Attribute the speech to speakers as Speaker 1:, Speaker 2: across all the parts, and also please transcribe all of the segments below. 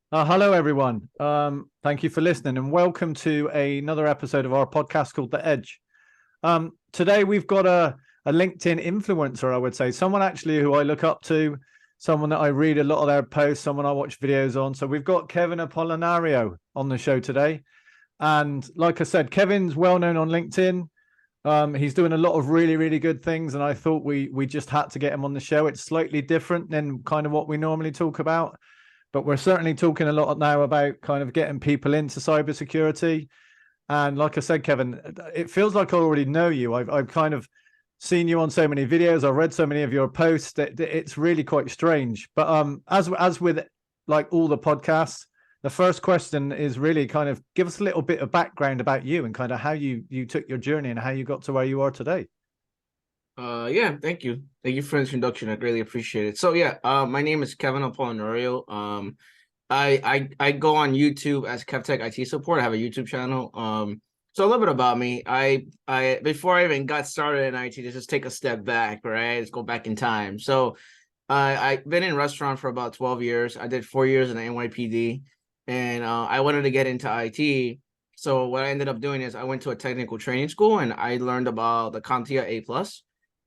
Speaker 1: Hello, everyone. Thank you for listening and welcome to another episode of our podcast called The Edge. Today, we've got a LinkedIn influencer, I would say, someone actually who I look up to, someone that I read a lot of their posts, someone I watch videos on. So we've got Kevin Apolinario on the show today. And like I said, Kevin's well known on LinkedIn. He's doing a lot of really, really good things. And I thought we just had to get him on the show. It's slightly different than kind of what we normally talk about. But we're certainly talking a lot now about kind of getting people into cybersecurity. And like I said, Kevin, it feels like I already know you. I've kind of seen you on so many videos. I've read so many of your posts that it's really quite strange. But as with like all the podcasts, the first question is really kind of give us a little bit of background about you and kind of how you took your journey and how you got to where you are today.
Speaker 2: Yeah, thank you. Thank you for the introduction. I greatly appreciate it. So yeah, my name is Kevin Apolinario. I go on YouTube as Kevtech IT Support. I have a YouTube channel. So a little bit about me. I before I even got started in IT, just take a step back, right? Let's go back in time. So I've been in restaurant for about 12 years. I did 4 years in the NYPD, and I wanted to get into IT. So what I ended up doing is I went to a technical training school and I learned about the CompTIA A+,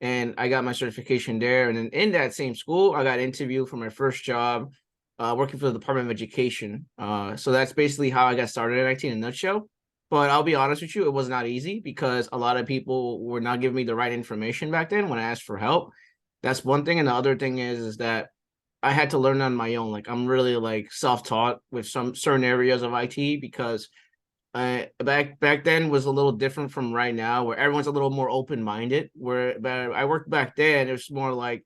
Speaker 2: and I got my certification there. And then in that same school, I got interviewed for my first job working for the Department of Education. So that's basically how I got started in IT in a nutshell. But I'll be honest with you, it was not easy because a lot of people were not giving me the right information back then when I asked for help. That's one thing. And the other thing is that I had to learn on my own. Like I'm really like self-taught with some certain areas of IT because back then was a little different from right now, where everyone's a little more open-minded. Where but I worked back then, it was more like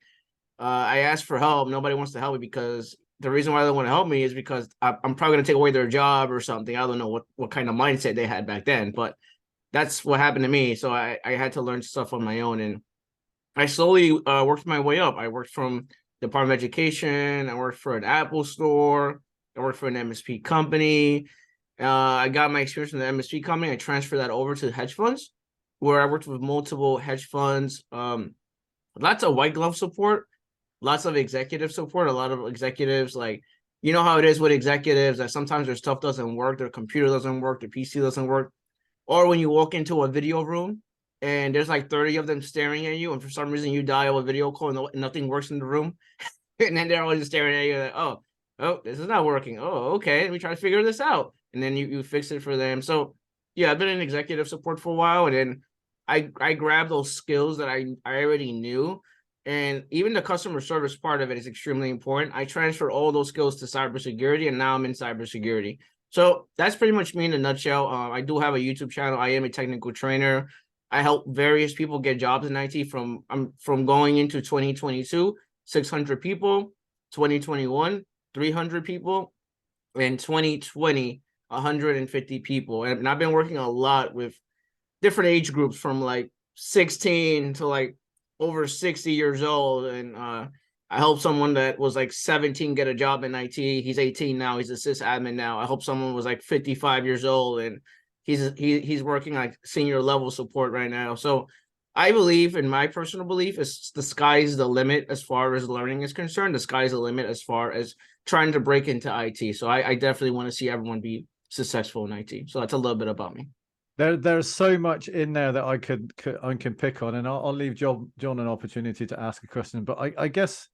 Speaker 2: I asked for help. Nobody wants to help me because the reason why they want to help me is because I'm probably going to take away their job or something. I don't know what kind of mindset they had back then, but that's what happened to me. So I had to learn stuff on my own, and I slowly worked my way up. I worked from Department of Education. I worked for an Apple store. I worked for an MSP company. I got my experience in the MSP company. I transferred that over to hedge funds, where I worked with multiple hedge funds. Lots of white glove support, lots of executive support. A lot of executives, like, you know how it is with executives, that sometimes their stuff doesn't work, their computer doesn't work, their PC doesn't work, or when you walk into a video room and there's like 30 of them staring at you, and for some reason you dial a video call and nothing works in the room, and then they're all just staring at you like, oh, this is not working. Oh, okay, let me try to figure this out, and then you fix it for them. So yeah, I've been in executive support for a while, and then I grabbed those skills that I already knew, and even the customer service part of it is extremely important. I transfer all those skills to cybersecurity, and now I'm in cybersecurity. So that's pretty much me in a nutshell. I do have a YouTube channel. I am a technical trainer. I help various people get jobs in IT from going into 2022, 600 people, 2021, 300 people, and 2020, 150 people. And I've been working a lot with different age groups from like 16 to like over 60 years old. And I helped someone that was like 17 get a job in IT. He's 18 now. He's a sysadmin now. I hope someone was like 55 years old and he's working like senior level support right now. So I believe, in my personal belief, is the sky's the limit as far as learning is concerned. The sky's the limit as far as trying to break into IT. So I definitely want to see everyone be successful in IT. So that's a little bit about me.
Speaker 1: There's so much in there that I can pick on, and I'll leave John an opportunity to ask a question. But I guess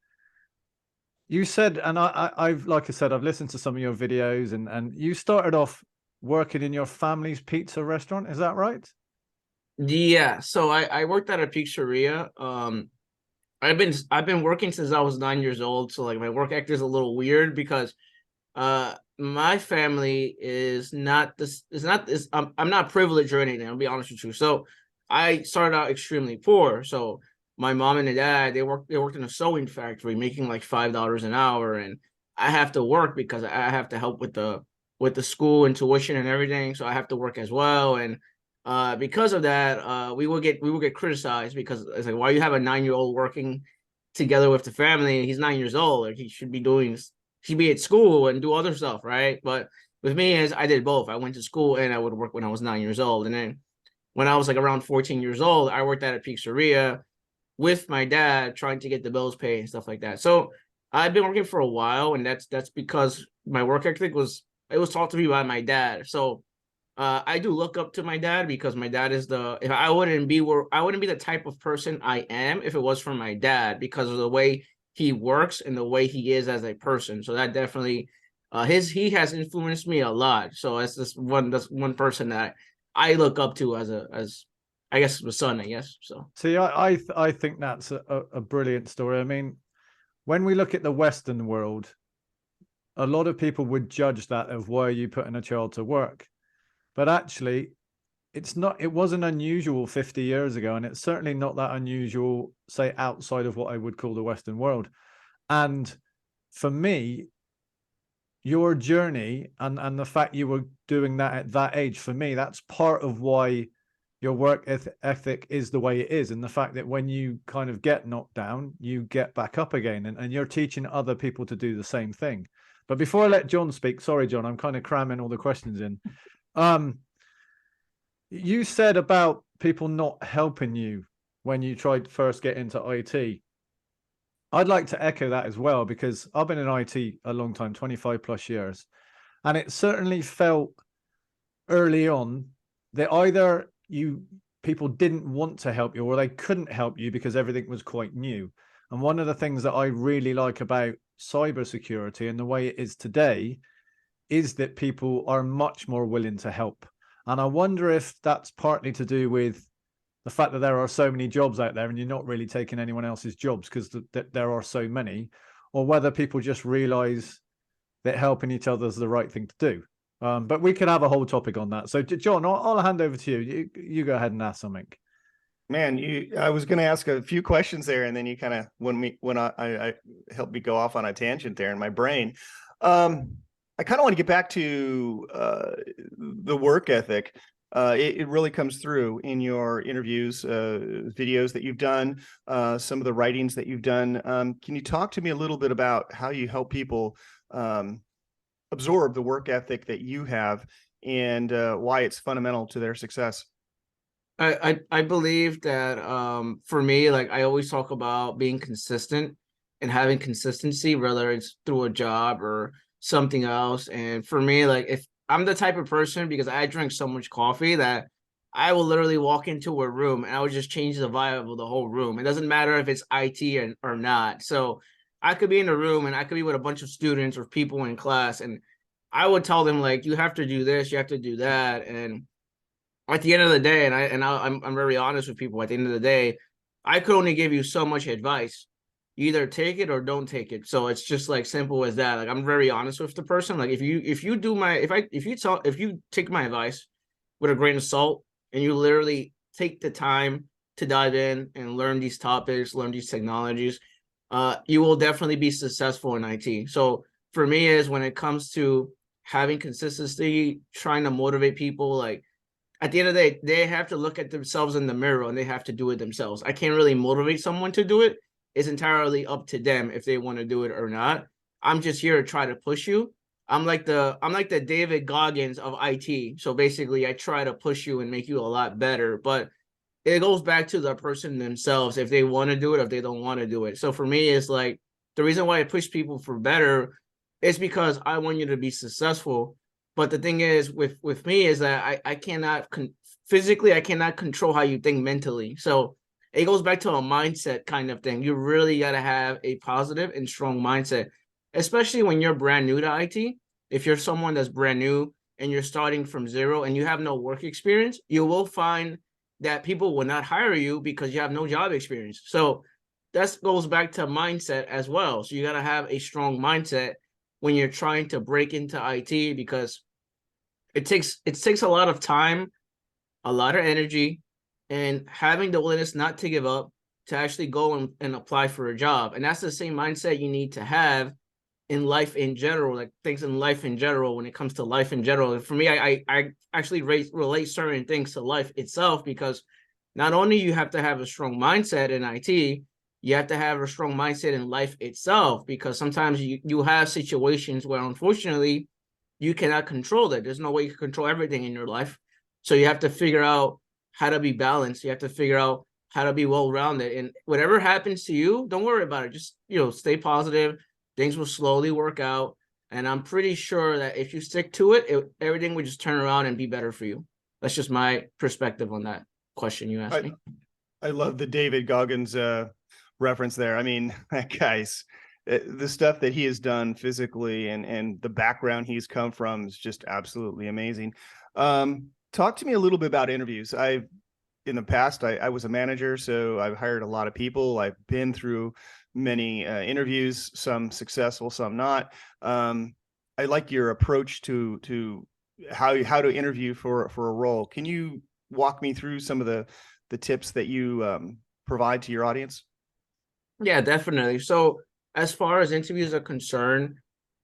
Speaker 1: you said, and I've like I said, I've listened to some of your videos, and you started off working in your family's pizza restaurant. Is that right?
Speaker 2: Yeah, so I worked at a pizzeria. I've been working since I was 9 years old. So like my work ethic is a little weird because my family is not this is not this I'm not privileged or anything, I'll be honest with you. So I started out extremely poor. So my mom and dad, they worked in a sewing factory making like $5 an hour, and I have to work because I have to help with the school and tuition and everything. So I have to work as well. And because of that, we will get criticized because it's like, why you have a 9 year old working together with the family? He's 9 years old. Like he should be at school and do other stuff, right? But with me, is I did both. I went to school and I would work when I was 9 years old. And then when I was like around 14 years old, I worked at a pizzeria with my dad trying to get the bills paid and stuff like that. So I've been working for a while, and that's because my work ethic was taught to me by my dad. So I do look up to my dad because my dad is if I wouldn't be the type of person I am if it was for my dad, because of the way he works and the way he is as a person. So that definitely he has influenced me a lot. So that's one person that I look up to as I guess a son, I guess. So
Speaker 1: See, I think that's a brilliant story. I mean, when we look at the Western world, a lot of people would judge that of why are you putting a child to work. But actually, it wasn't unusual 50 years ago, and it's certainly not that unusual, say, outside of what I would call the Western world. And for me, your journey and the fact you were doing that at that age, for me, that's part of why your work ethic is the way it is. And the fact that when you kind of get knocked down, you get back up again, and you're teaching other people to do the same thing. But before I let John speak, sorry, John, I'm kind of cramming all the questions in. You said about people not helping you when you tried to first get into IT. I'd like to echo that as well, because I've been in IT a long time, 25 plus years. And it certainly felt early on that either people didn't want to help you or they couldn't help you because everything was quite new. And one of the things that I really like about cybersecurity and the way it is today is that people are much more willing to help. And I wonder if that's partly to do with the fact that there are so many jobs out there and you're not really taking anyone else's jobs because there are so many, or whether people just realize that helping each other is the right thing to do. But we could have a whole topic on that. So, John, I'll hand over to you. You go ahead and ask something.
Speaker 3: Man, I was going to ask a few questions there, and then you kind of when I helped me go off on a tangent there in my brain. I kind of want to get back to the work ethic. It really comes through in your interviews, videos that you've done, some of the writings that you've done. Can you talk to me a little bit about how you help people absorb the work ethic that you have and why it's fundamental to their success?
Speaker 2: I believe that for me, like I always talk about being consistent and having consistency, whether it's through a job or something else. And for me, like if I'm the type of person, because I drink so much coffee, that I will literally walk into a room and I would just change the vibe of the whole room. It doesn't matter if it's IT or not. So I could be in a room and I could be with a bunch of students or people in class, and I would tell them like, you have to do this, you have to do that. And at the end of the day, I'm very honest with people. At the end of the day, I could only give you so much advice. You either take it or don't take it. So it's just like simple as that. Like I'm very honest with the person. Like if you take my advice with a grain of salt and you literally take the time to dive in and learn these topics, learn these technologies, you will definitely be successful in IT. So for me, is when it comes to having consistency, trying to motivate people, like at the end of the day, they have to look at themselves in the mirror and they have to do it themselves. I can't really motivate someone to do it. It's entirely up to them if they want to do it or not. I'm just here to try to push you. I'm like the David Goggins of IT. So basically, I try to push you and make you a lot better. But it goes back to the person themselves if they want to do it or if they don't want to do it. So for me, it's like the reason why I push people for better is because I want you to be successful. But the thing is with me is that I cannot physically, I cannot control how you think mentally. So it goes back to a mindset kind of thing. You really got to have a positive and strong mindset, especially when you're brand new to IT. If you're someone that's brand new and you're starting from zero and you have no work experience, you will find that people will not hire you because you have no job experience. So that goes back to mindset as well. So you got to have a strong mindset when you're trying to break into IT, because it takes a lot of time, a lot of energy, and having the willingness not to give up to actually go and apply for a job. And that's the same mindset you need to have in life in general, like things in life in general, when it comes to life in general. And for me, I actually relate certain things to life itself, because not only you have to have a strong mindset in IT, you have to have a strong mindset in life itself, because sometimes you have situations where unfortunately you cannot control that. There's no way you can control everything in your life. So you have to figure out how to be balanced. You have to figure out how to be well-rounded. And whatever happens to you, don't worry about it. Just, stay positive. things will slowly work out. And I'm pretty sure that if you stick to it, everything would just turn around and be better for you. That's just my perspective on that question you asked me.
Speaker 3: I love the David Goggins reference there. I mean, that guy's the stuff that he has done physically and the background he's come from is just absolutely amazing. Talk to me a little bit about interviews. In the past, I was a manager, so I've hired a lot of people. I've been through many interviews, some successful, some not. I like your approach to how to interview for a role. Can you walk me through some of the tips that you provide to your audience?
Speaker 2: Yeah, definitely. So as far as interviews are concerned,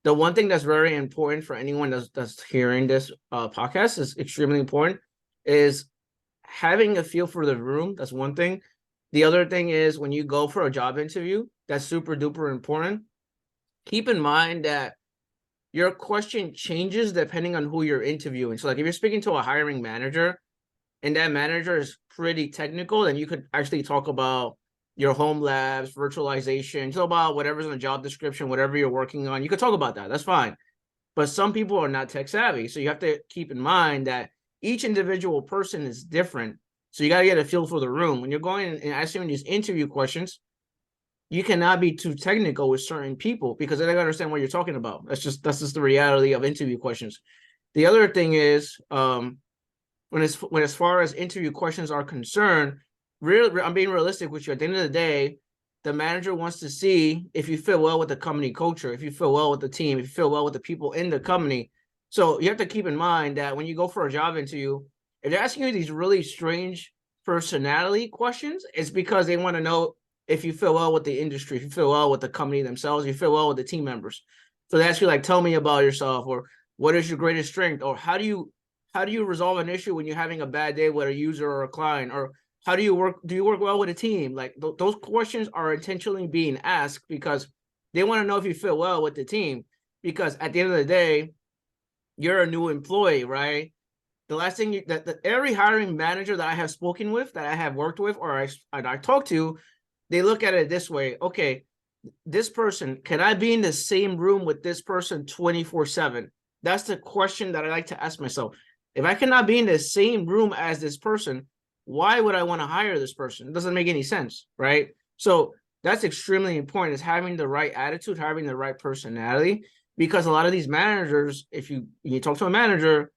Speaker 2: the one thing that's very important for anyone that's hearing this podcast is extremely important is having a feel for the room. That's one thing. The other thing is when you go for a job interview, that's super duper important. Keep in mind that your question changes depending on who you're interviewing. So like if you're speaking to a hiring manager and that manager is pretty technical, then you could actually talk about your home labs, virtualization, talk about whatever's in the job description, whatever you're working on. You could talk about that. That's fine. But some people are not tech savvy. So you have to keep in mind that each individual person is different. So you got to get a feel for the room. When you're going and answering these interview questions, you cannot be too technical with certain people because they don't understand what you're talking about. That's just the reality of interview questions. The other thing is when as far as interview questions are concerned, I'm being realistic with you. At the end of the day, the manager wants to see if you fit well with the company culture, if you feel well with the team, if you feel well with the people in the company. So you have to keep in mind that when you go for a job interview, if they're asking you these really strange personality questions, it's because they want to know if you feel well with the industry, if you feel well with the company themselves, if you feel well with the team members. So they ask you like, tell me about yourself, or what is your greatest strength, or how do you resolve an issue when you're having a bad day with a user or a client, or how do you work well with a team? Like those questions are intentionally being asked because they want to know if you feel well with the team. Because at the end of the day, you're a new employee, right? The last thing that every hiring manager that I have spoken with, that I have worked with, or I talked to, they look at it this way. Okay, this person, can I be in the same room with this person 24/7? That's the question that I like to ask myself. If I cannot be in the same room as this person, why would I want to hire this person? It doesn't make any sense, right? So that's extremely important, is having the right attitude, having the right personality, because a lot of these managers, if you talk to a manager,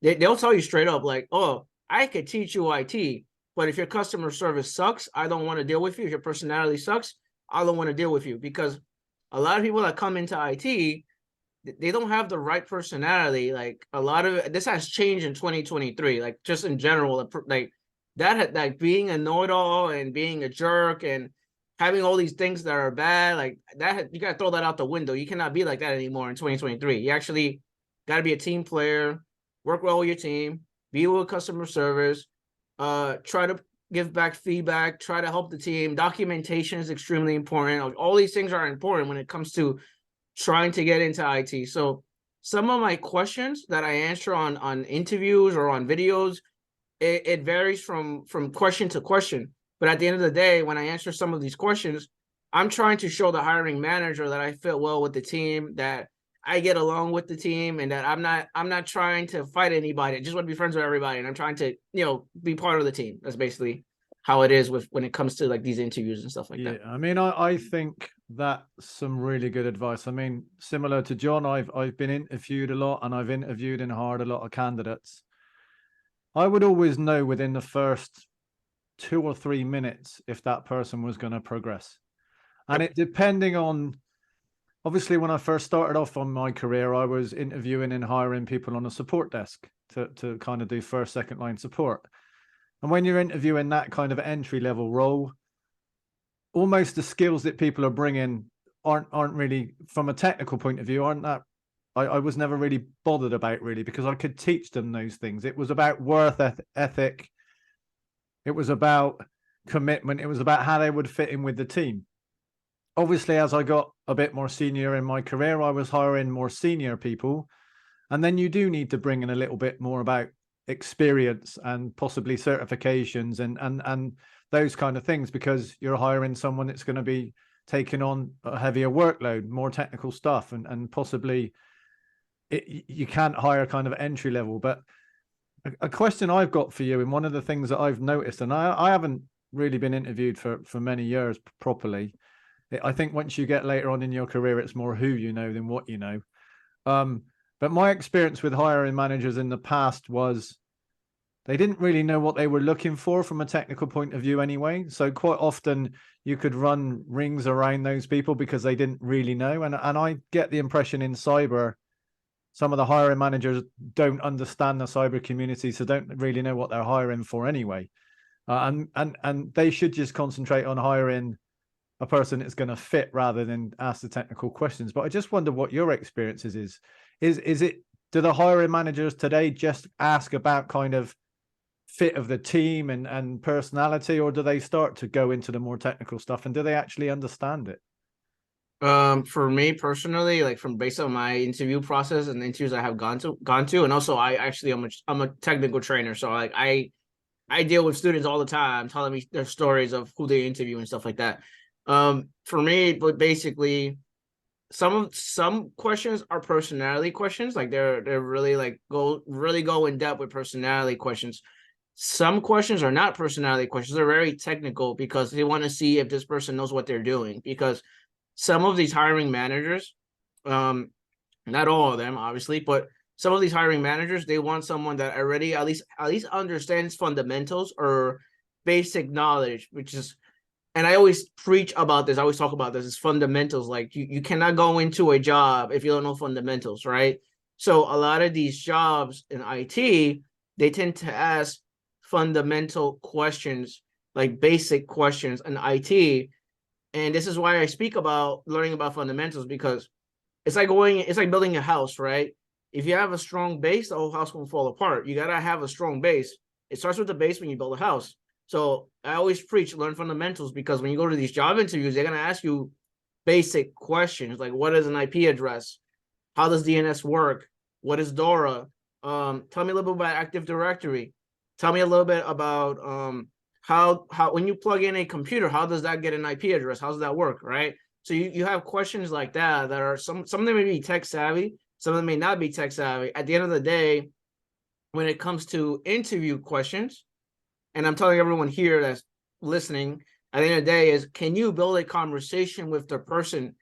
Speaker 2: they'll tell you straight up like, oh, I could teach you IT, but if your customer service sucks, I don't want to deal with you. If your personality sucks, I don't want to deal with you. Because a lot of people that come into IT, they don't have the right personality. Like a lot of this has changed in 2023, like just in general, like that, like being a know-it-all and being a jerk and having all these things that are bad, like that, you got to throw that out the window. You cannot be like that anymore in 2023. You actually got to be a team player, work well with your team, be with customer service, try to give back feedback, try to help the team. Documentation is extremely important. All these things are important when it comes to trying to get into IT. So some of my questions that I answer on interviews or on videos, it varies from question to question. But at the end of the day, when I answer some of these questions, I'm trying to show the hiring manager that I fit well with the team, that I get along with the team, and that I'm not trying to fight anybody. I just want to be friends with everybody, and I'm trying to, be part of the team. That's basically how it is when it comes to like these interviews and stuff like that.
Speaker 1: I mean, I think that's some really good advice. I mean, similar to John, I've been interviewed a lot, and I've interviewed and hired a lot of candidates. I would always know within the first 2 or 3 minutes if that person was going to progress. And it depending on, obviously, when I first started off on my career, I was interviewing and hiring people on a support desk to kind of do first, second line support. And when you're interviewing that kind of entry level role, almost the skills that people are bringing aren't really, from a technical point of view, aren't that, I was never really bothered about, really, because I could teach them those things. It was about worth ethic. It was about commitment. It was about how they would fit in with the team. Obviously, as I got a bit more senior in my career, I was hiring more senior people. And then you do need to bring in a little bit more about experience and possibly certifications and those kind of things, because you're hiring someone that's going to be taking on a heavier workload, more technical stuff, and possibly you can't hire kind of entry level. But a question I've got for you, and one of the things that I've noticed, and I haven't really been interviewed for many years properly. I think once you get later on in your career, it's more who you know than what you know. But my experience with hiring managers in the past was they didn't really know what they were looking for from a technical point of view anyway. So quite often you could run rings around those people because they didn't really know. And I get the impression in cyber, some of the hiring managers don't understand the cyber community, so don't really know what they're hiring for anyway. And they should just concentrate on hiring a person that's going to fit rather than ask the technical questions. But I just wonder what your experiences is. Is it, do the hiring managers today just ask about kind of fit of the team and personality, or do they start to go into the more technical stuff, and do they actually understand it?
Speaker 2: For me personally, like from based on my interview process and the interviews I have gone to, and also I'm a technical trainer, so like I deal with students all the time telling me their stories of who they interview and stuff like that. For me, but basically some questions are personality questions, like they're really like go in depth with personality questions. Some questions are not personality questions, they're very technical because they want to see if this person knows what they're doing, because some of these hiring managers, not all of them obviously, but some of these hiring managers, they want someone that already at least understands fundamentals or basic knowledge, which is, and I always preach about this, I always talk about this, is fundamentals. Like you cannot go into a job if you don't know fundamentals, right? So a lot of these jobs in IT, they tend to ask fundamental questions, like basic questions in IT. And this is why I speak about learning about fundamentals, because it's like building a house, right? If you have a strong base, the whole house won't fall apart. You gotta have a strong base. It starts with the base when you build a house. So I always preach learn fundamentals, because when you go to these job interviews, they're gonna ask you basic questions like, what is an IP address? How does DNS work? What is DORA? Tell me a little bit about Active Directory. Tell me a little bit about how when you plug in a computer, how does that get an IP address? How does that work, right? So you have questions like that are some of them may be tech savvy, some of them may not be tech savvy. At the end of the day, when it comes to interview questions, and I'm telling everyone here that's listening, at the end of the day, is can you build a conversation with the person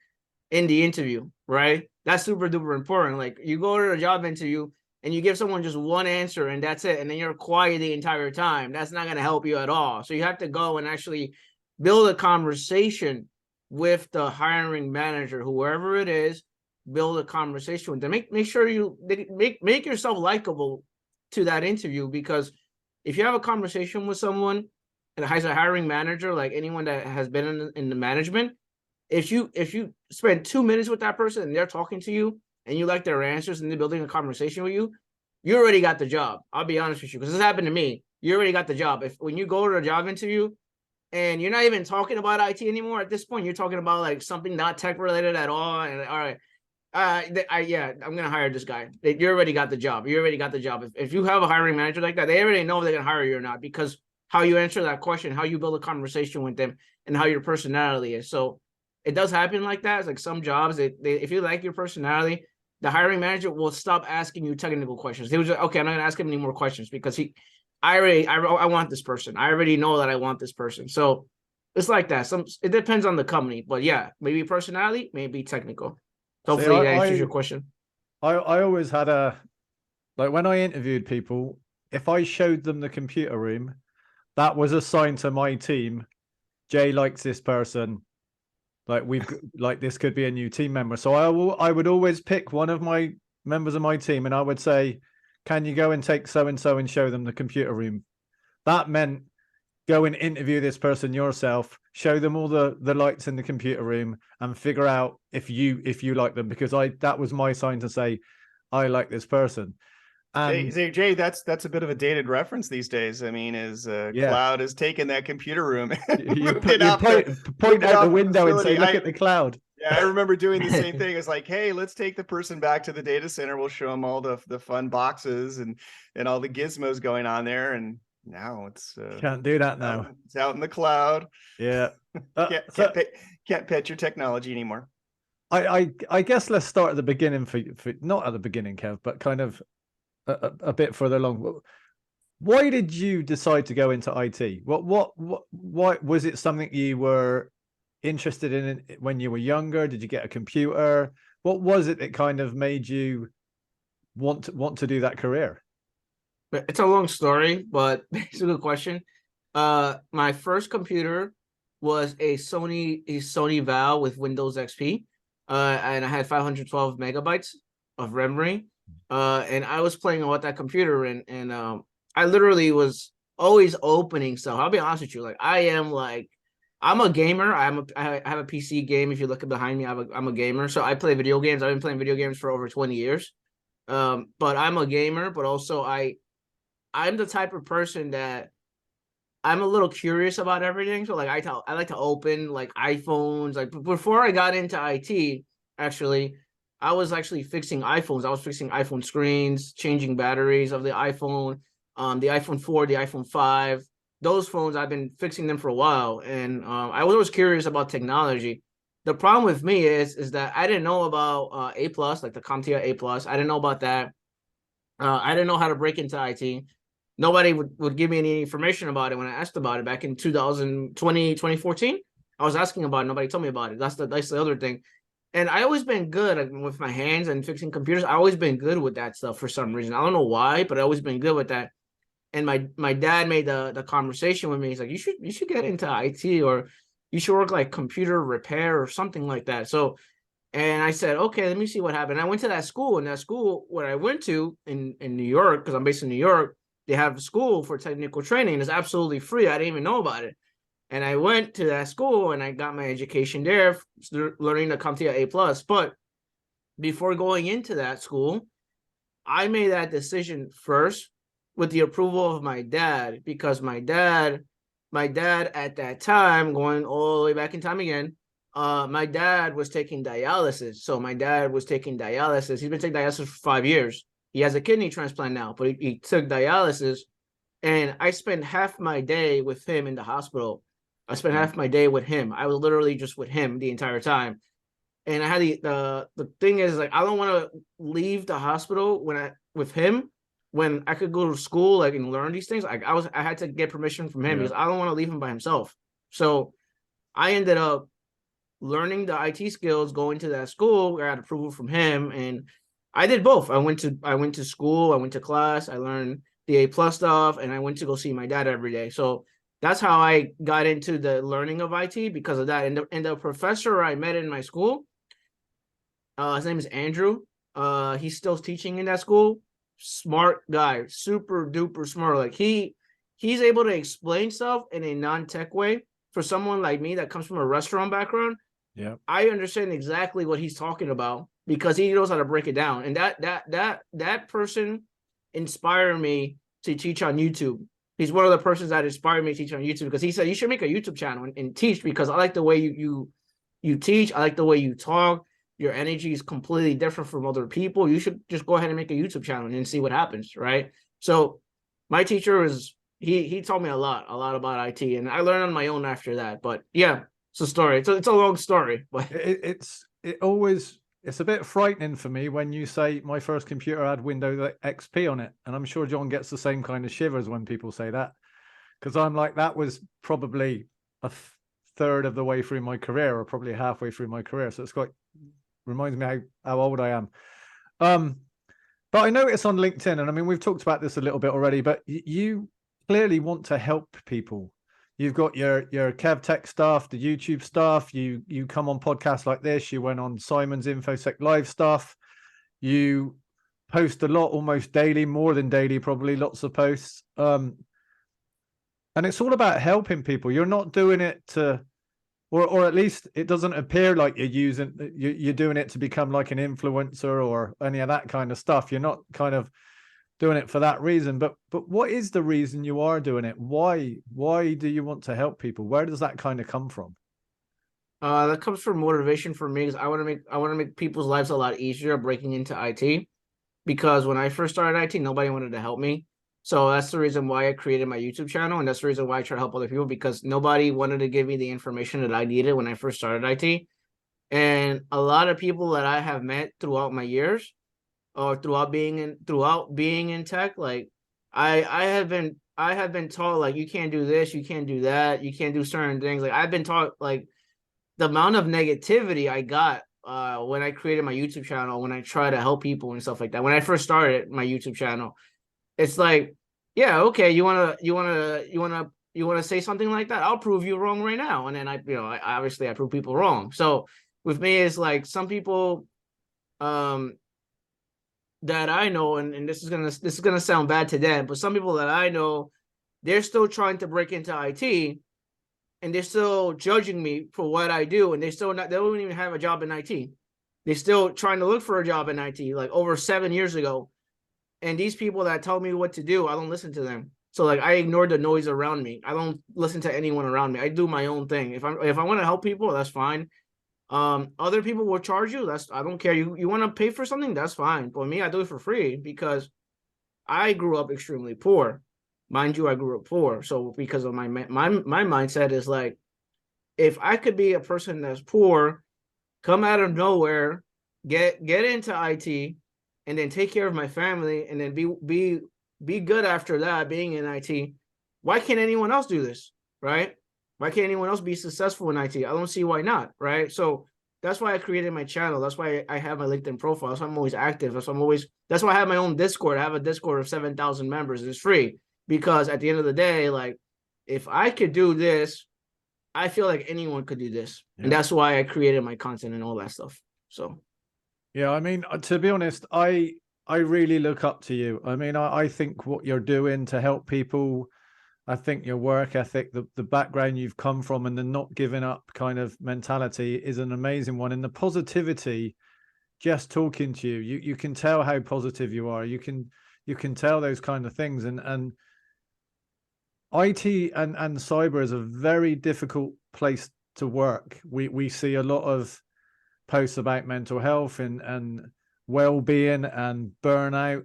Speaker 2: in the interview, right? That's super duper important. Like you go to a job interview and you give someone just one answer and that's it, and then you're quiet the entire time. That's not going to help you at all. So you have to go and actually build a conversation with the hiring manager, whoever it is. Build a conversation with them. Make sure you make yourself likable to that interview, because if you have a conversation with someone and has a hiring manager, like anyone that has been in the management, if you spend 2 minutes with that person and they're talking to you and you like their answers and they're building a conversation with you, you already got the job. I'll be honest with you, because this happened to me. You already got the job. If when you go to a job interview and you're not even talking about IT anymore at this point, you're talking about like something not tech related at all, and all right, I'm gonna hire this guy. You already got the job. You already got the job. If you have a hiring manager like that, they already know if they're gonna hire you or not, because how you answer that question, how you build a conversation with them, and how your personality is. So it does happen like that. It's like some jobs, if you like your personality, the hiring manager will stop asking you technical questions. They was like, okay, I'm not gonna ask him any more questions, because I want this person. I already know that I want this person. So it's like that. It depends on the company, but yeah, maybe personality, maybe technical. Hopefully that answers your question.
Speaker 1: I always had like when I interviewed people, if I showed them the computer room, that was a sign to my team, Jay likes this person. Like this could be a new team member. So I would always pick one of my members of my team and I would say, can you go and take so-and-so and show them the computer room? That meant go and interview this person yourself, show them all the lights in the computer room and figure out if you like them, because that was my sign to say, I like this person. And
Speaker 3: Jay, that's a bit of a dated reference these days. I mean, Cloud has taken that computer room and moved it out
Speaker 1: point out the window and say, look at the cloud.
Speaker 3: Yeah, I remember doing the same thing. It's like, hey, let's take the person back to the data center. We'll show them all the fun boxes and all the gizmos going on there. And now it's
Speaker 1: can't do that now.
Speaker 3: It's out in the cloud.
Speaker 1: Yeah.
Speaker 3: Can't pet your technology anymore.
Speaker 1: I guess let's start at the beginning for not at the beginning, Kev, but kind of a bit further along. Why did you decide to go into IT? Why was it something you were interested in when you were younger? Did you get a computer? What was it that kind of made you want to do that career?
Speaker 2: It's a long story, but it's a good question. My first computer was a Sony Val with Windows XP. And I had 512 megabytes of memory. And I was playing with that computer, and I literally was always opening stuff. I'll be honest with you, like I'm a gamer. I have a PC game. If you look behind me, I'm a gamer. So I play video games. I've been playing video games for over 20 years. But I'm a gamer, but also I'm the type of person that I'm a little curious about everything. So like I like to open like iPhones. Like before I got into IT, actually, I was actually fixing iPhones. I was fixing iPhone screens, changing batteries of the iPhone, the iPhone 4, the iPhone 5. Those phones, I've been fixing them for a while. And I was always curious about technology. The problem with me is that I didn't know about A+, like the CompTIA A+. I didn't know about that. I didn't know how to break into IT. Nobody would give me any information about it when I asked about it back in 2014. I was asking about it. Nobody told me about it. That's the other thing. And I always been good with my hands and fixing computers. I always been good with that stuff for some reason. I don't know why, but I always been good with that. And my dad made the conversation with me. He's like, you should get into IT, or you should work like computer repair or something like that. So, and I said, okay, let me see what happened. I went to that school, and that school where I went to in New York, because I'm based in New York, they have a school for technical training. It's absolutely free. I didn't even know about it. And I went to that school and I got my education there, learning the CompTIA A+. But before going into that school, I made that decision first with the approval of my dad, because my dad at that time, going all the way back in time again, my dad was taking dialysis. So my dad was taking dialysis. He's been taking dialysis for 5 years. He has a kidney transplant now, but he took dialysis. And I spent half my day with him in the hospital. I spent half my day with him. I was literally just with him the entire time. And I had the thing is, like, I don't want to leave the hospital with him when I could go to school, like, and learn these things. Like I had to get permission from him because I don't want to leave him by himself. So I ended up learning the IT skills, going to that school where I had approval from him, and I did both. I went to school, I went to class, I learned the A+ stuff, and I went to go see my dad every day. So that's how I got into the learning of IT, because of that. And the professor I met in my school, his name is Andrew. He's still teaching in that school. Smart guy, super duper smart. Like he's able to explain stuff in a non-tech way. For someone like me that comes from a restaurant background,
Speaker 1: yeah,
Speaker 2: I understand exactly what he's talking about, because he knows how to break it down. And that person inspired me to teach on YouTube. He's one of the persons that inspired me to teach on YouTube, because he said, you should make a YouTube channel and teach, because I like the way you teach. I like the way you talk. Your energy is completely different from other people. You should just go ahead and make a YouTube channel and see what happens, right? So my teacher he taught me a lot about IT, and I learned on my own after that. But yeah, it's a story. It's a long story, but
Speaker 1: it's a bit frightening for me when you say my first computer had Windows XP on it, and I'm sure John gets the same kind of shivers when people say that, because I'm like, that was probably a third of the way through my career, or probably halfway through my career. So it's quite reminds me how old I am. But I noticed on LinkedIn, and I mean, we've talked about this a little bit already, but you clearly want to help people. You've got your Kevtech stuff, the YouTube stuff. You come on podcasts like this. You went on Simon's InfoSec Live stuff. You post a lot, almost daily, more than daily, probably lots of posts. And it's all about helping people. You're not doing it to, or at least it doesn't appear like you're doing it to become like an influencer or any of that kind of stuff. You're not kind of doing it for that reason, but what is the reason you are doing it? Why do you want to help people? Where does that kind of come from?
Speaker 2: That comes from motivation for me, because I want to make people's lives a lot easier breaking into IT. Because when I first started IT, nobody wanted to help me. So that's the reason why I created my YouTube channel, and that's the reason why I try to help other people, because nobody wanted to give me the information that I needed when I first started IT. And a lot of people that I have met throughout my years, or throughout being in tech, like I have been taught, like, you can't do this, you can't do that, you can't do certain things. Like, I've been taught, like, the amount of negativity I got when I created my YouTube channel, when I try to help people and stuff like that. When I first started my YouTube channel, it's like, yeah, okay, you wanna say something like that? I'll prove you wrong right now. And then I prove people wrong. So with me, it's like, some people um that I know, and this is gonna sound bad to them, but some people that I know, they're still trying to break into IT, and they're still judging me for what I do, and they don't even have a job in IT. They're still trying to look for a job in IT, like over 7 years ago. And these people that tell me what to do, I don't listen to them. So, like, I ignore the noise around me. I don't listen to anyone around me. I do my own thing. If I want to help people, that's fine. Other people will charge you. I don't care. You want to pay for something? That's fine. But me, I do it for free because I grew up extremely poor. Mind you, I grew up poor. So because of my mindset is like, if I could be a person that's poor, come out of nowhere, get into IT, and then take care of my family, and then be good after that, being in IT. Why can't anyone else do this, right? Why can't anyone else be successful in IT? I don't see why not, right? So that's why I created my channel. That's why I have my LinkedIn profile. So I'm always active. That's why I have my own Discord. I have a Discord of 7,000 members. It's free, because at the end of the day, like, if I could do this, I feel like anyone could do this. Yeah. And that's why I created my content and all that stuff. So
Speaker 1: yeah, I mean, to be honest, I really look up to you. I mean, I think what you're doing to help people, I think your work ethic, the background you've come from, and the not giving up kind of mentality is an amazing one. And the positivity, just talking to you can tell how positive you are. You can tell those kind of things. And IT and cyber is a very difficult place to work. We see a lot of posts about mental health and well-being and burnout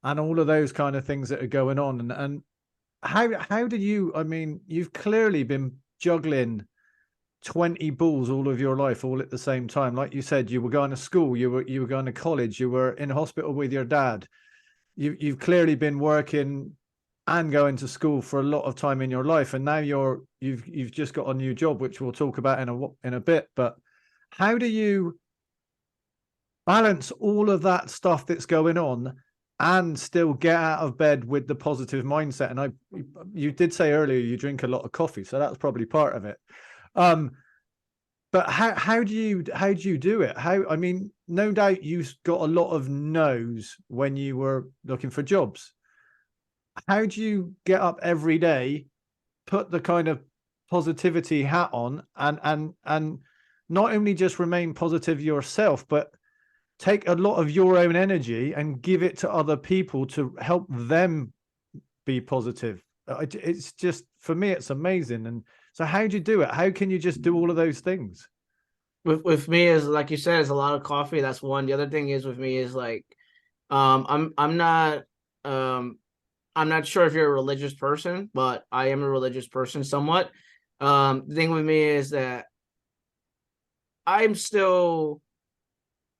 Speaker 1: and all of those kind of things that are going on. And how do you, I mean, you've clearly been juggling 20 balls all of your life, all at the same time. Like you said, you were going to school, you were going to college, you were in hospital with your dad. You've clearly been working and going to school for a lot of time in your life, and now you've just got a new job, which we'll talk about in a bit. But how do you balance all of that stuff that's going on and still get out of bed with the positive mindset? And you did say earlier you drink a lot of coffee, so that's probably part of it. But how do you do it? I mean, no doubt you got a lot of no's when you were looking for jobs. How do you get up every day, put the kind of positivity hat on, and not only just remain positive yourself, but take a lot of your own energy and give it to other people to help them be positive? It's just, for me, it's amazing. And so how do you do it? How can you just do all of those things?
Speaker 2: With me, is like you said, it's a lot of coffee. That's one. The other thing is, with me, is like, I'm not sure if you're a religious person, but I am a religious person somewhat. The thing with me is that I'm still,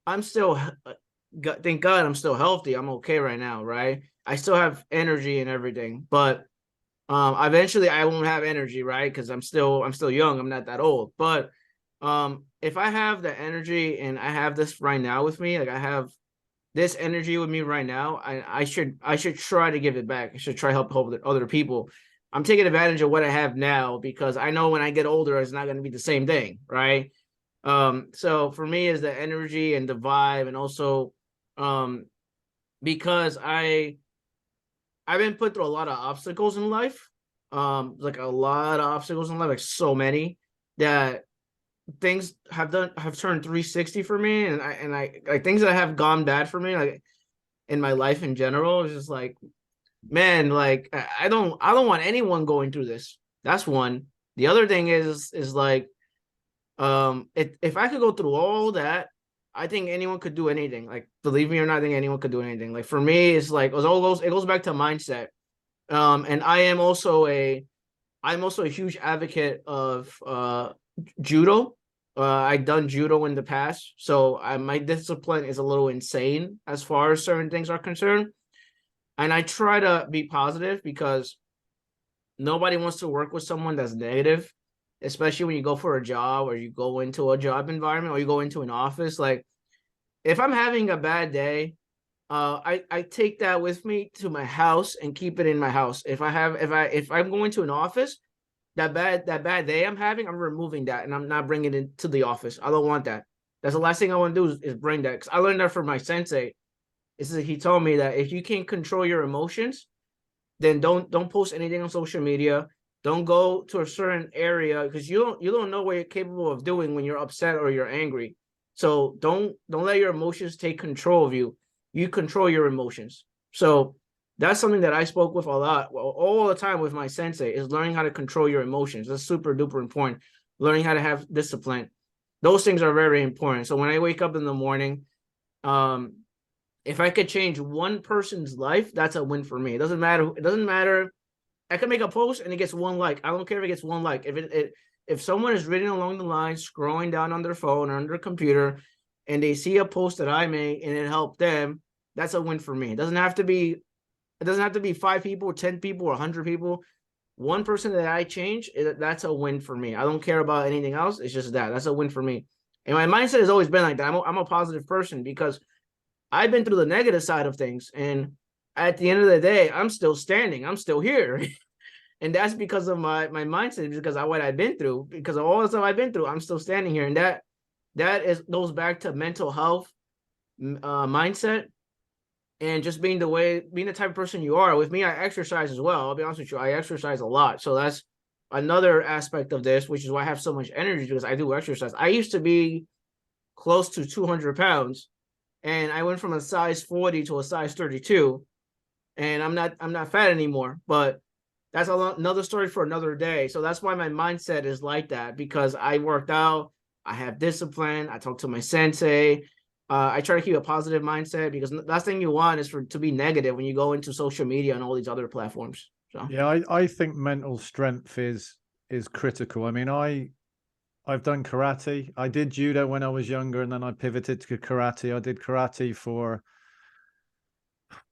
Speaker 2: thank God, I'm still healthy. I'm okay right now, right? I still have energy and everything, but eventually I won't have energy, right? Because I'm still young. I'm not that old. But if I have the energy and I have this right now with me, like, I have this energy with me right now, I should try to give it back. I should try to help other people. I'm taking advantage of what I have now, because I know when I get older, it's not going to be the same thing, right? So for me, is the energy and the vibe, and also because I've been put through a lot of obstacles in life, like a lot of obstacles in life, like so many, that things have turned 360 for me, and I like things that have gone bad for me, like in my life in general. It's just like, man, like, I don't want anyone going through this. That's one. The other thing is like, if I could go through all that I think anyone could do anything. Like, believe me or not, I think anyone could do anything. Like, for me, it's like it goes back to mindset. And I'm also a huge advocate of judo. I've done judo in the past, so my discipline is a little insane as far as certain things are concerned. And I try to be positive because nobody wants to work with someone that's negative, especially when you go for a job or you go into a job environment or you go into an office. Like, if I'm having a bad day, I take that with me to my house and keep it in my house. If I'm going to an office, that bad day I'm having, I'm removing that and I'm not bringing it to the office. I don't want that. That's the last thing I want to do is bring that. Because I learned that from my sensei. He told me that if you can't control your emotions, then don't post anything on social media. Don't go to a certain area because you don't know what you're capable of doing when you're upset or you're angry. So don't let your emotions take control of you. You control your emotions. So that's something that I spoke with a lot, all the time with my sensei, is learning how to control your emotions. That's super duper important. Learning how to have discipline. Those things are very important. So when I wake up in the morning, if I could change one person's life, that's a win for me. It doesn't matter. It doesn't matter. I could make a post and it gets one like. I don't care if it gets one like. If someone is reading along the line, scrolling down on their phone or on their computer, and they see a post that I made and it helped them, that's a win for me. It doesn't have to be 5 people, 10 people, or 100 people. One person that I change, that's a win for me. I don't care about anything else. It's just that. That's a win for me. And my mindset has always been like that. I'm a positive person because I've been through the negative side of things. And at the end of the day, I'm still standing. I'm still here. And that's because of my mindset, because of what I've been through, because of all the stuff I've been through, I'm still standing here. And that goes back to mental health, mindset, and just being the type of person you are. With me, I exercise as well. I'll be honest with you, I exercise a lot. So that's another aspect of this, which is why I have so much energy, because I do exercise. I used to be close to 200 pounds, and I went from a size 40 to a size 32, and I'm not fat anymore. But that's another story for another day. So that's why my mindset is like that, because I worked out, I have discipline, I talk to my sensei. I try to keep a positive mindset, because the last thing you want is to be negative when you go into social media and all these other platforms. So
Speaker 1: yeah, I think mental strength is critical. I mean, I've done karate. I did judo when I was younger, and then I pivoted to karate. I did karate for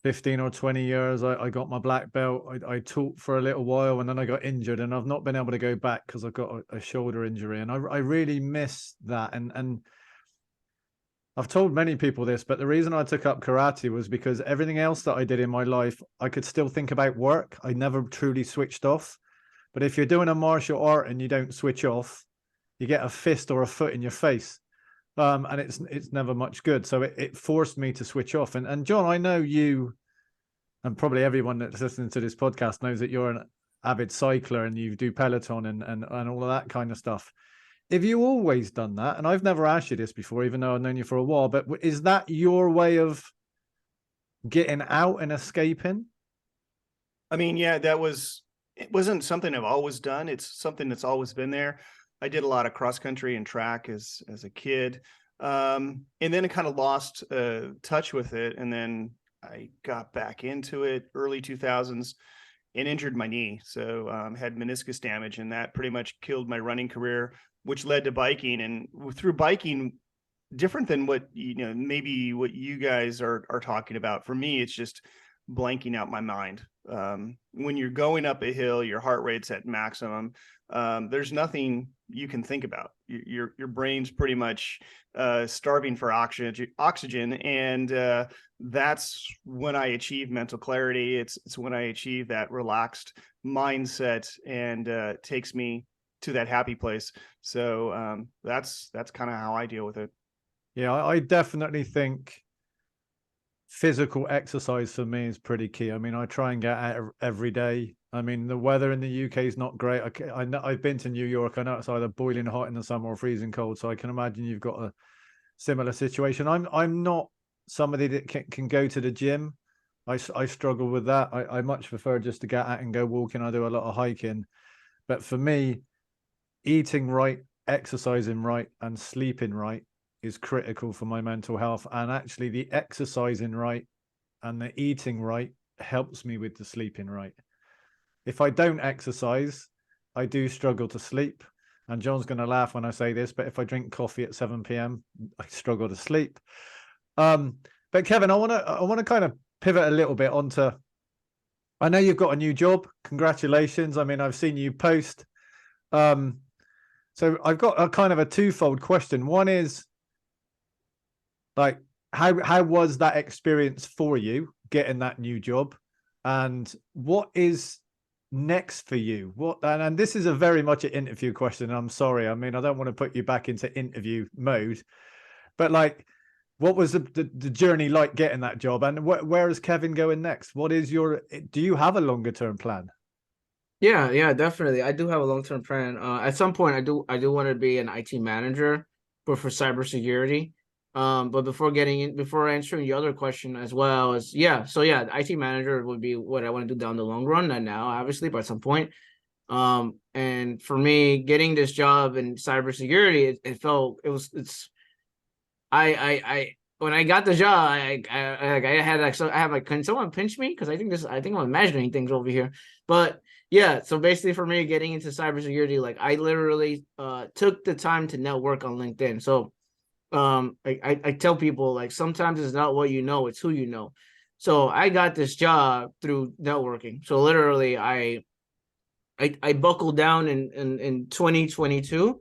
Speaker 1: 15 or 20 years. I got my black belt. I taught for a little while, and then I got injured, and I've not been able to go back because I've got a shoulder injury, and I really miss that. And I've told many people this, but the reason I took up karate was because everything else that I did in my life, I could still think about work. I never truly switched off. But if you're doing a martial art and you don't switch off, you get a fist or a foot in your face. And it's never much good. So it forced me to switch off. And John, I know you, and probably everyone that's listening to this podcast knows that you're an avid cycler and you do Peloton and all of that kind of stuff. Have you always done that? And I've never asked you this before, even though I've known you for a while, but is that your way of getting out and escaping?
Speaker 3: I mean, yeah, it wasn't something I've always done. It's something that's always been there. I did a lot of cross country and track as a kid. And then I kind of lost touch with it. And then I got back into it early 2000s and injured my knee. So had meniscus damage, and that pretty much killed my running career, which led to biking. And through biking, different than what, maybe what you guys are talking about. For me, it's just blanking out my mind. When you're going up a hill, your heart rate's at maximum. There's nothing you can think about. Your brain's pretty much starving for oxygen, and that's when I achieve mental clarity. It's when I achieve that relaxed mindset, and takes me to that happy place. So that's kind of how I deal with it.
Speaker 1: Yeah, I definitely think physical exercise for me is pretty key. I mean, I try and get out every day. I mean, the weather in the UK is not great. I've been to New York. I know it's either boiling hot in the summer or freezing cold. So I can imagine you've got a similar situation. I'm not somebody that can go to the gym. I struggle with that. I much prefer just to get out and go walking. I do a lot of hiking. But for me, eating right, exercising right, and sleeping right is critical for my mental health, and actually the exercising right and the eating right helps me with the sleeping right. If I don't exercise, I do struggle to sleep. And John's going to laugh when I say this, but if I drink coffee at 7 p.m., I struggle to sleep. But Kevin, I want to kind of pivot a little bit onto, I know you've got a new job. Congratulations. I mean, I've seen you post. So I've got a kind of a twofold question. One is, like, how was that experience for you getting that new job? And what is next for you? What, and this is a very much an interview question. I'm sorry. I mean, I don't want to put you back into interview mode, but like, what was the journey like getting that job, and where is Kevin going next? What is your, do you have a longer term plan?
Speaker 2: Yeah, definitely. I do have a long-term plan. At some point, I do want to be an IT manager, but for cybersecurity. But before answering the other question as well, is IT manager would be what I want to do down the long run, not now, obviously, but at some point. And for me, getting this job in cybersecurity, I when I got the job, I had like, so I have like, can someone pinch me? Because I think I'm imagining things over here. But yeah, so basically for me getting into cybersecurity, like I literally took the time to network on LinkedIn. So I tell people, like, sometimes it's not what you know, it's who you know. So I got this job through networking. So literally I buckled down in 2022,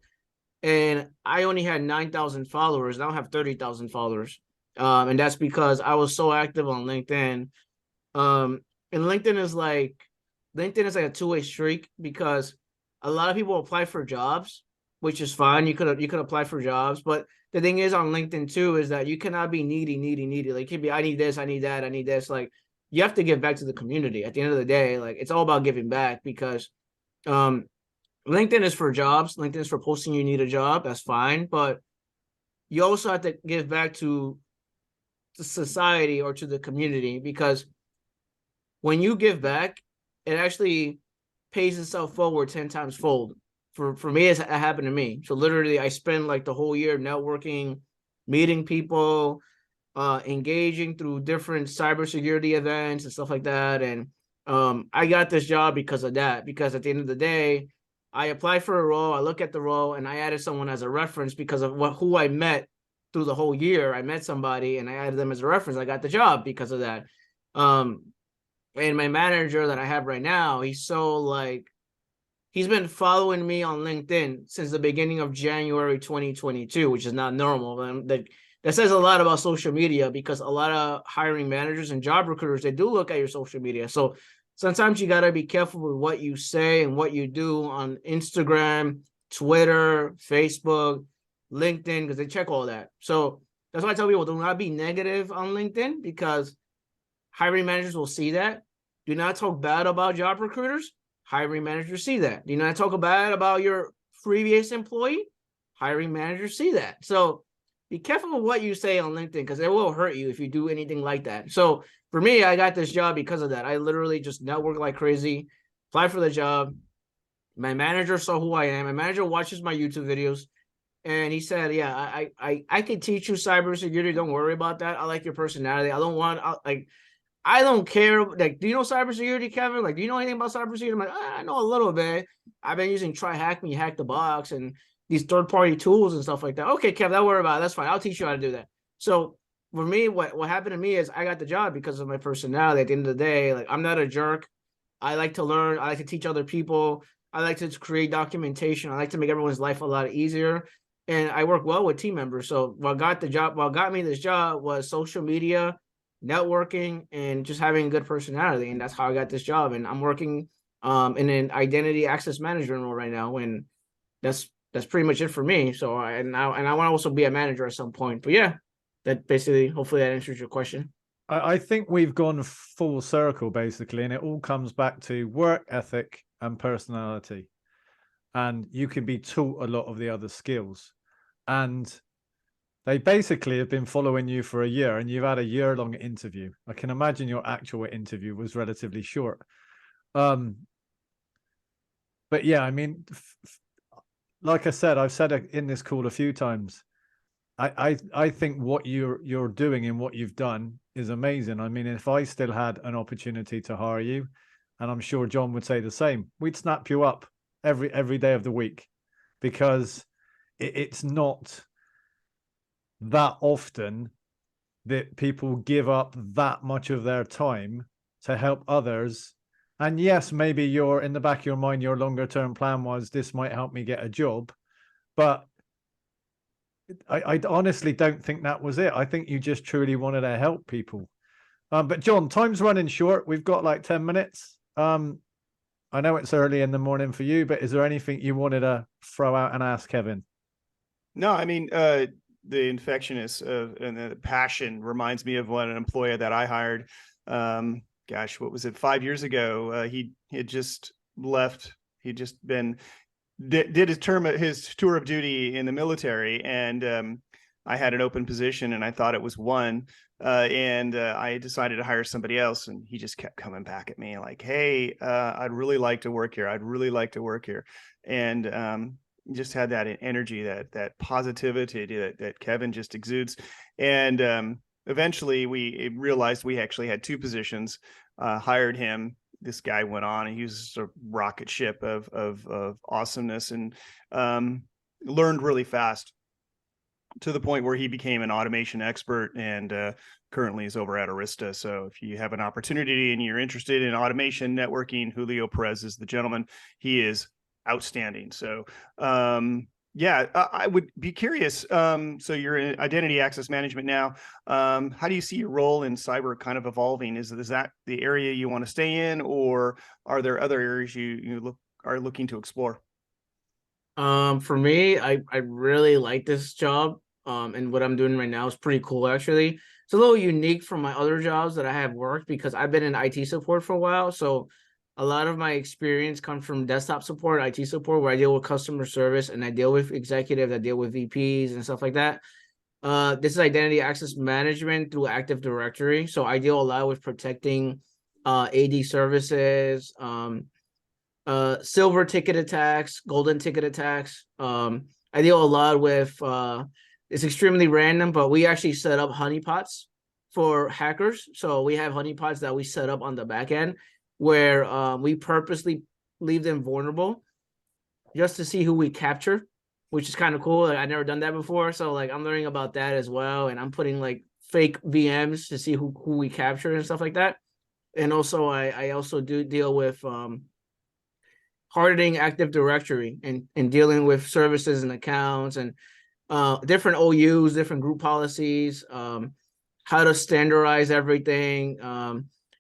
Speaker 2: and I only had 9,000 followers. Now I have 30,000 followers. And that's because I was so active on LinkedIn. And LinkedIn is like a two-way streak, because a lot of people apply for jobs, which is fine. You could apply for jobs, but the thing is on LinkedIn too is that you cannot be needy. Like, it could be, I need this, I need that, I need this. Like, you have to give back to the community. At the end of the day, like, it's all about giving back, because LinkedIn is for jobs. LinkedIn is for posting you need a job. That's fine, but you also have to give back to society or to the community, because when you give back, it actually pays itself forward 10 times fold. For me, it happened to me. So literally, I spent like the whole year networking, meeting people, engaging through different cybersecurity events and stuff like that. And I got this job because of that. Because at the end of the day, I applied for a role, I look at the role, and I added someone as a reference because of who I met through the whole year. I met somebody and I added them as a reference. I got the job because of that. And my manager that I have right now, he's been following me on LinkedIn since the beginning of January 2022, which is not normal. That says a lot about social media, because a lot of hiring managers and job recruiters, they do look at your social media. So sometimes you got to be careful with what you say and what you do on Instagram, Twitter, Facebook, LinkedIn, because they check all that. So that's why I tell people, do not be negative on LinkedIn, because hiring managers will see that. Do not talk bad about job recruiters. Hiring managers see that. Do not talk bad about your previous employee. Hiring managers see that. So be careful with what you say on LinkedIn, because it will hurt you if you do anything like that. So for me, I got this job because of that. I literally just network like crazy, applied for the job. My manager saw who I am. My manager watches my YouTube videos, and he said, "Yeah, I can teach you cybersecurity. Don't worry about that. I like your personality. I don't care. Like, do you know cybersecurity, Kevin? Like, do you know anything about cybersecurity?" I'm like, I know a little bit. I've been using Hack Me, Hack the Box, and these third-party tools and stuff like that. Okay, Kevin, don't worry about it. That's fine. I'll teach you how to do that. So for me, what happened to me is I got the job because of my personality. At the end of the day, like, I'm not a jerk. I like to learn. I like to teach other people. I like to create documentation. I like to make everyone's life a lot easier. And I work well with team members. So what got me this job was social media, networking, and just having a good personality. And that's how I got this job. And I'm working in an identity access management role right now. And that's pretty much it for me. So I want to also be a manager at some point. But yeah, that basically, hopefully that answers your question.
Speaker 1: I think we've gone full circle, basically, and it all comes back to work ethic and personality. And you can be taught a lot of the other skills. And they basically have been following you for a year, and you've had a year-long interview. I can imagine your actual interview was relatively short. But yeah, I mean, like I said, I've said it in this call a few times. I think what you're doing and what you've done is amazing. I mean, if I still had an opportunity to hire you, and I'm sure John would say the same, we'd snap you up every day of the week, because it's not that often that people give up that much of their time to help others. And yes, maybe you're in the back of your mind, your longer term plan was, this might help me get a job, but I honestly don't think that was it. I think you just truly wanted to help people. But John, time's running short. We've got like 10 minutes. I know it's early in the morning for you, but is there anything you wanted to throw out and ask Kevin?
Speaker 3: No, I mean, the infectiousness and the passion reminds me of an employer that I hired. Gosh, what was it? 5 years ago, he had just left. He'd just did his tour of duty in the military, and I had an open position, and I thought it was one. And I decided to hire somebody else, and he just kept coming back at me like, "Hey, I'd really like to work here. I'd really like to work here," and just had that energy, that positivity that Kevin just exudes. And eventually, we realized we actually had two positions. Hired him. This guy went on, and he was a rocket ship of awesomeness, and learned really fast, to the point where he became an automation expert, and currently is over at Arista. So if you have an opportunity and you're interested in automation networking, Julio Perez is the gentleman. He is outstanding. So yeah, I would be curious. So you're in identity access management now. How do you see your role in cyber kind of evolving? Is that the area you want to stay in, or are there other areas you are looking to explore?
Speaker 2: For me, I really like this job. And what I'm doing right now is pretty cool, actually. It's a little unique from my other jobs that I have worked, because I've been in IT support for a while. So a lot of my experience comes from desktop support, IT support, where I deal with customer service and I deal with executives, I deal with VPs and stuff like that. This is identity access management through Active Directory. So I deal a lot with protecting AD services, silver ticket attacks, golden ticket attacks. I deal a lot with it's extremely random, but we actually set up honeypots for hackers. So we have honeypots that we set up on the back end, where we purposely leave them vulnerable just to see who we capture, which is kind of cool. Like, I've never done that before. So like I'm learning about that as well. And I'm putting like fake VMs to see who we capture and stuff like that. And also I also do deal with hardening Active Directory and dealing with services and accounts and different OUs, different group policies, how to standardize everything.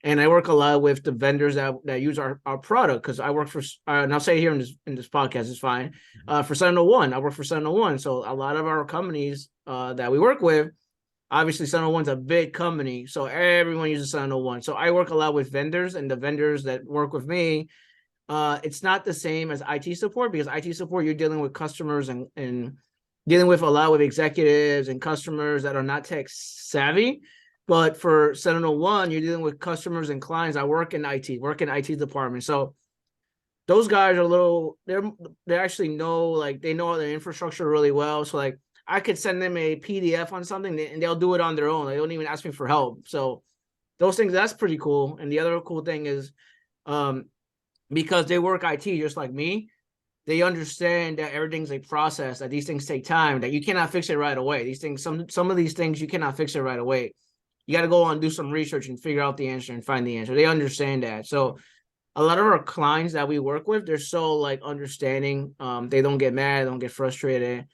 Speaker 2: And I work a lot with the vendors that use our product, because I work for, and I'll say here in this podcast, it's fine, for 701. I work for 701. So a lot of our companies that we work with, obviously 701's a big company, so everyone uses 701. So I work a lot with vendors, and the vendors that work with me, it's not the same as IT support, because IT support, you're dealing with customers and dealing with a lot with executives and customers that are not tech savvy. But for 701, you're dealing with customers and clients that work in IT department. So those guys are they actually know, like, they know their infrastructure really well. So like I could send them a PDF on something and they'll do it on their own. They don't even ask me for help. So those things, that's pretty cool. And the other cool thing is, because they work IT just like me, they understand that everything's a process, that these things take time, that you cannot fix it right away. These things, some of these things, you cannot fix it right away. You got to go on and do some research and figure out the answer and find the answer. They understand that. So a lot of our clients that we work with, they're so like understanding. They don't get mad, don't get frustrated,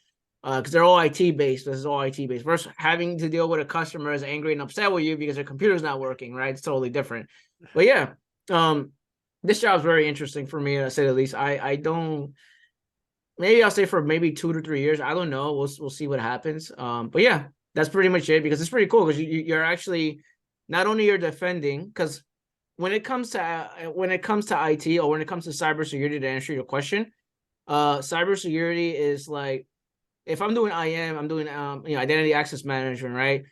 Speaker 2: because they're all IT based. This is all IT based. Versus having to deal with a customer is angry and upset with you because their computer's not working, right? It's totally different. But yeah, this job is very interesting for me, to say the least. I don't. Maybe I'll say for maybe 2 to 3 years. I don't know. We'll see what happens. But yeah, that's pretty much it, because it's pretty cool, because you're actually, not only you're defending, because when it comes to IT, or when it comes to cybersecurity, to answer your question, cybersecurity is like, if I'm doing I'm doing identity access management, right?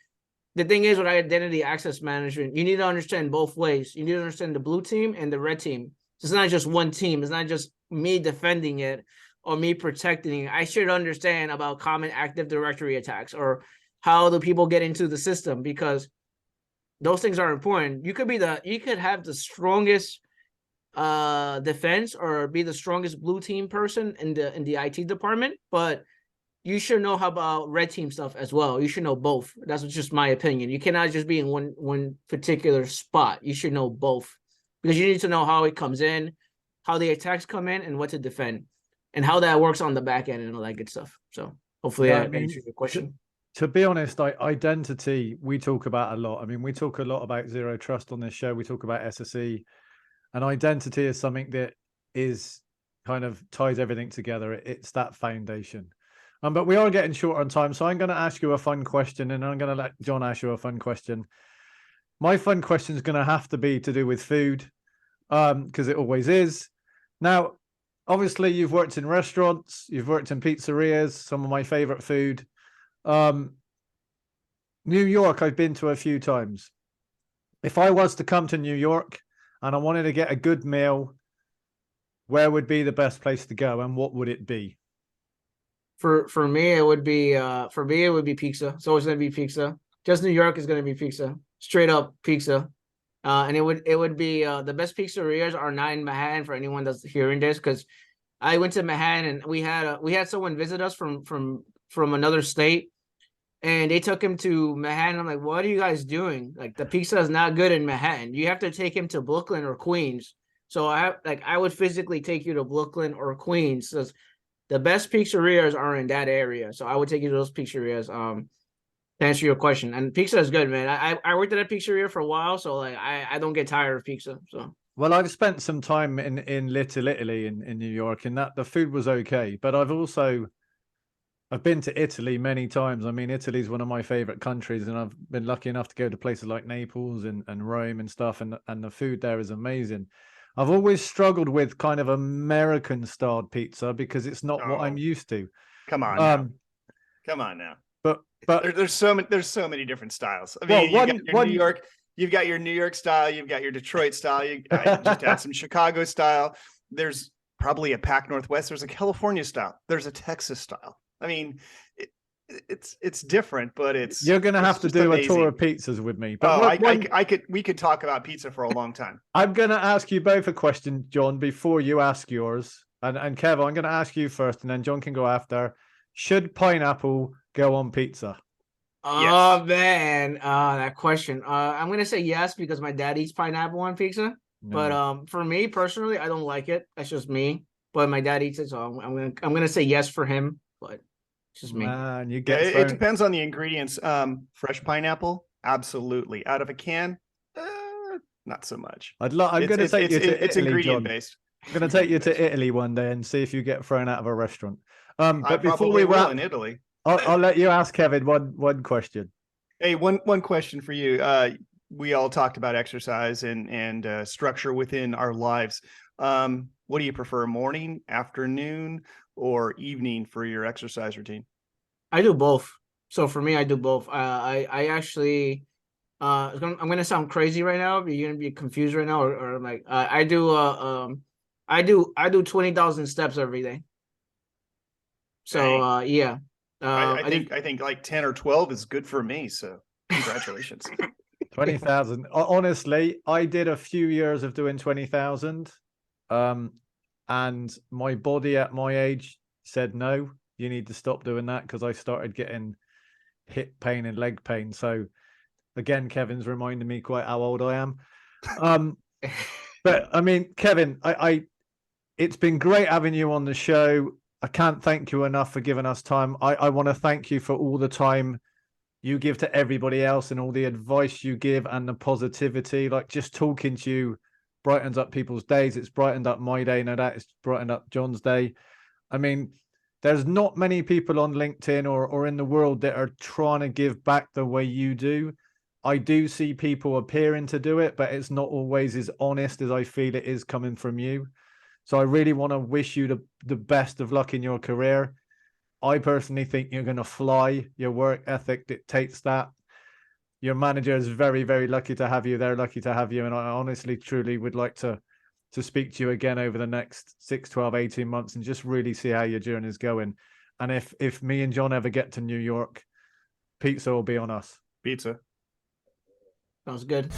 Speaker 2: The thing is, with identity access management, you need to understand both ways. You need to understand the blue team and the red team. So it's not just one team. It's not just me defending it. or me protecting, I should understand about common Active Directory attacks or how do people get into the system, because those things are important. You could have the strongest defense or be the strongest blue team person in the IT department, but you should know how about red team stuff as well. You should know both. That's just my opinion. You cannot just be in one particular spot. You should know both, because you need to know how it comes in, how the attacks come in, and what to defend, and how that works on the back end and all that good stuff. So hopefully I answered your question.
Speaker 1: To be honest, identity we talk about a lot. I mean, we talk a lot about zero trust on this show. We talk about SSE, and identity is something that is kind of ties everything together. It's that foundation. But we are getting short on time, so I'm going to ask you a fun question, and I'm going to let John ask you a fun question. My fun question is going to have to be to do with food, because it always is. Now, obviously, you've worked in restaurants, you've worked in pizzerias, some of my favorite food. New York, I've been to a few times. If I was to come to New York and I wanted to get a good meal, where would be the best place to go, and what would it be?
Speaker 2: For me, it would be pizza. It's always gonna be pizza. Just New York is gonna be pizza. Straight up pizza. And it would be the best pizzerias are not in Manhattan, for anyone that's hearing this, because I went to Manhattan and we had someone visit us from another state, and they took him to Manhattan. I'm like, what are you guys doing? Like, the pizza is not good in Manhattan. You have to take him to Brooklyn or Queens. So I would physically take you to Brooklyn or Queens. So the best pizzerias are in that area. So I would take you to those pizzerias. To answer your question, and pizza is good, man. I worked at a pizzeria for a while, so like I don't get tired of pizza. So
Speaker 1: well, I've spent some time in Little Italy in New York, and that the food was okay. But I've been to Italy many times. I mean, Italy's one of my favorite countries, and I've been lucky enough to go to places like Naples and Rome and stuff, and the food there is amazing. I've always struggled with kind of American styled pizza because it's not what I'm used to.
Speaker 3: Come on now. Come on now.
Speaker 1: But
Speaker 3: there's so many different styles. I mean, you've got your New York style, you've got your Detroit style, you just add some Chicago style. There's probably a Pac Northwest. There's a California style. There's a Texas style. I mean, it's different, but you're
Speaker 1: gonna have to do amazing. A tour of pizzas with me.
Speaker 3: But we could talk about pizza for a long time.
Speaker 1: I'm gonna ask you both a question, John, before you ask yours. And Kev, I'm gonna ask you first, and then John can go after. Should pineapple go on pizza?
Speaker 2: Oh yes. Man, that question. I'm gonna say yes because my dad eats pineapple on pizza. No. But for me personally, I don't like it. That's just me. But my dad eats it, so I'm gonna say yes for him. But it's just me.
Speaker 1: Man,
Speaker 3: it depends on the ingredients. Fresh pineapple, absolutely. Out of a can, not so much.
Speaker 1: I'm gonna take you to Italy,
Speaker 3: it's ingredient based.
Speaker 1: I'm gonna take you to Italy one day and see if you get thrown out of a restaurant. But before we
Speaker 3: wrap in Italy,
Speaker 1: I'll let you ask Kevin one question.
Speaker 3: Hey, one question for you. We all talked about exercise and structure within our lives. What do you prefer, morning, afternoon, or evening for your exercise routine?
Speaker 2: I do both. So for me, I do both. I actually, I'm gonna sound crazy right now, but you're gonna be confused right now, or like I do 20,000 steps every day. So yeah.
Speaker 3: I think like 10 or 12 is good for me. So congratulations.
Speaker 1: 20,000. Honestly, I did a few years of doing 20,000. And my body at my age said, no, you need to stop doing that, because I started getting hip pain and leg pain. So again, Kevin's reminding me quite how old I am. But I mean, Kevin, it's been great having you on the show. I can't thank you enough for giving us time. I want to thank you for all the time you give to everybody else and all the advice you give and the positivity. Like, just talking to you brightens up people's days. It's brightened up my day. No doubt it's brightened up John's day. I mean, there's not many people on LinkedIn or in the world that are trying to give back the way you do. I do see people appearing to do it, but it's not always as honest as I feel it is coming from you. So I really want to wish you the best of luck in your career. I personally think you're going to fly. Your work ethic dictates that. Your manager is very, very lucky to have you. They're lucky to have you. And I honestly, truly would like to to speak to you again over the next 6, 12, 18 months and just really see how your journey is going. And if me and John ever get to New York, pizza will be on us.
Speaker 3: Pizza.
Speaker 2: Sounds good.